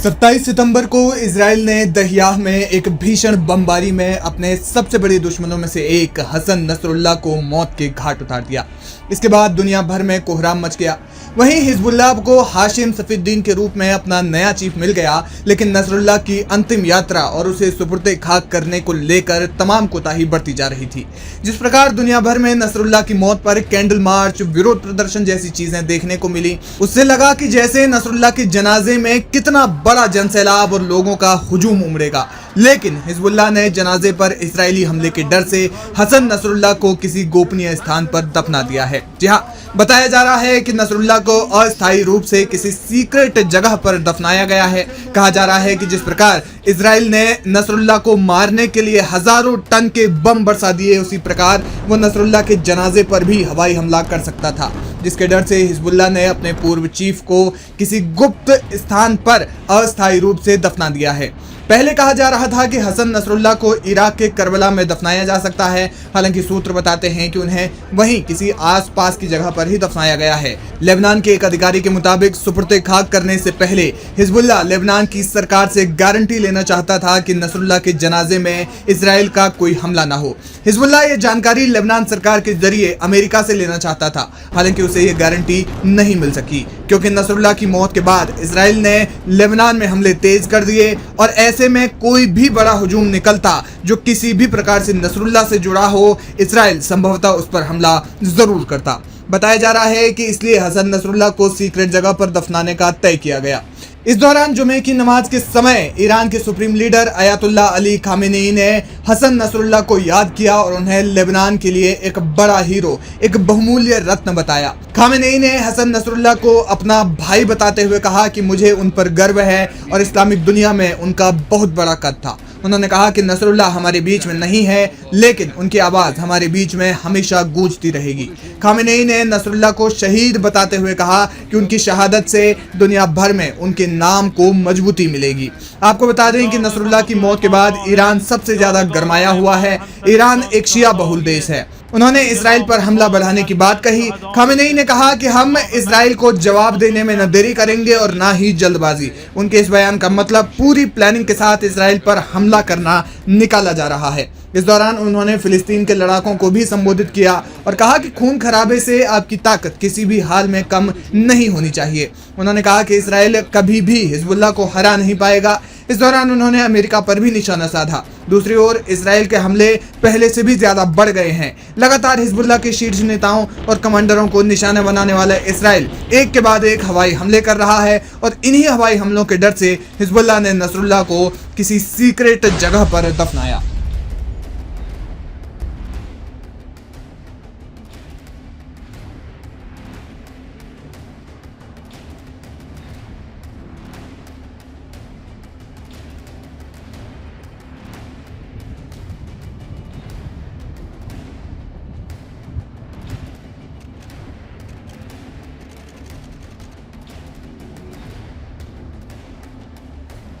27 सितंबर को इजराइल ने दहियाह में एक भीषण बमबारी में अपने सबसे बड़े दुश्मनों में से एक हसन नसरुल्लाह को मौत के घाट उतार दिया। इसके बाद दुनिया भर में कोहराम मच गया। वहीं हिजबुल्लाह को हाशिम सफीउद्दीन के रूप में अपना नया चीफ मिल गया, लेकिन नसरुल्लाह की अंतिम यात्रा और उसे सुपुर्दे खाक करने को लेकर तमाम कोताही बढ़ती जा रही थी। जिस प्रकार दुनिया भर में नसरुल्लाह की मौत पर कैंडल मार्च, विरोध प्रदर्शन जैसी चीजें देखने को मिली, उससे लगा कि जैसे नसरुल्लाह के जनाजे में कितना बड़ा जनसैलाब और लोगों का हुजूम उमड़ेगा। लेकिन हिजबुल्लाह ने जनाजे पर इजरायली हमले के डर से हसन नसरुल्लाह को किसी गोपनीय स्थान पर दफना दिया है। जी हाँ, बताया जा रहा है कि नसरुल्लाह को अस्थायी रूप से किसी सीक्रेट जगह पर दफनाया गया है। कहा जा रहा है कि जिस प्रकार इजराइल ने नसरुल्लाह को मारने के लिए हजारों टन के बम बरसा दिए, उसी प्रकार वो नसरुल्लाह के जनाजे पर भी हवाई हमला कर सकता था, जिसके डर से हिजबुल्लाह ने अपने पूर्व चीफ को किसी गुप्त स्थान पर अस्थायी रूप से दफना दिया है। पहले कहा जा रहा था कि हसन नसरुल्लाह को इराक के करबला में दफनाया जा सकता है, हालांकि सूत्र बताते हैं कि उन्हें वहीं किसी आसपास की जगह पर ही दफनाया गया है। लेबनान के एक अधिकारी के मुताबिक सुपुर्दे खाक करने से पहले हिजबुल्लाह लेबनान की सरकार से गारंटी लेना चाहता था कि नसरुल्लाह के जनाजे में इजराइल का कोई हमला ना हो। हिजबुल्लाह ये जानकारी लेबनान सरकार के जरिए अमेरिका से लेना चाहता था, हालांकि उसे ये गारंटी नहीं मिल सकी, क्योंकि नसरुल्लाह की मौत के बाद इजराइल ने लेबनान में हमले तेज कर दिए और ऐसे में कोई भी बड़ा हुजूम निकलता जो किसी भी प्रकार से नसरुल्लाह से जुड़ा हो, इजराइल संभवतः उस पर हमला जरूर करता। बताया जा रहा है कि इसलिए हसन नसरुल्लाह को सीक्रेट जगह पर दफनाने का तय किया गया। इस दौरान जुमे की नमाज के समय ईरान के supreme leader Ayatollah Ali Khamenei ने हसन नसरुल्लाह को याद किया और उन्हें लेबनान के लिए एक बड़ा हीरो, एक बहुमूल्य रत्न बताया। खामेनेई ने हसन नसरुल्लाह को अपना भाई बताते हुए कहा कि मुझे उन पर गर्व है और इस्लामिक दुनिया में उनका बहुत बड़ा कद था। उन्होंने कहा कि नसरुल्लाह हमारे बीच में नहीं है, लेकिन उनकी आवाज़ हमारे बीच में हमेशा गूंजती रहेगी। खामेनेई ने नसरुल्लाह को शहीद बताते हुए कहा कि उनकी शहादत से दुनिया भर में उनके नाम को मजबूती मिलेगी। आपको बता दें कि नसरुल्लाह की मौत के बाद ईरान सबसे ज़्यादा गरमाया हुआ है। ईरान एक शिया बहुल देश है। उन्होंने इजराइल पर हमला बढ़ाने की बात कही। खामेनेई ने कहा कि हम इजराइल को जवाब देने में न देरी करेंगे और ना ही जल्दबाजी। उनके इस बयान का मतलब पूरी प्लानिंग के साथ इजराइल पर हमला करना निकाला जा रहा है। इस दौरान उन्होंने फिलिस्तीन के लड़ाकों को भी संबोधित किया और कहा कि खून खराबे से आपकी ताकत किसी भी हाल में कम नहीं होनी चाहिए। उन्होंने कहा कि इजराइल कभी भी हिजबुल्लाह को हरा नहीं पाएगा। इस दौरान उन्होंने अमेरिका पर भी निशाना साधा। दूसरी ओर इजराइल के हमले पहले से भी ज्यादा बढ़ गए हैं। लगातार हिजबुल्लाह के शीर्ष नेताओं और कमांडरों को निशाना बनाने वाला इजराइल एक के बाद एक हवाई हमले कर रहा है और इन्हीं हवाई हमलों के डर से हिजबुल्लाह ने नसरुल्लाह को किसी सीक्रेट जगह पर दफनाया।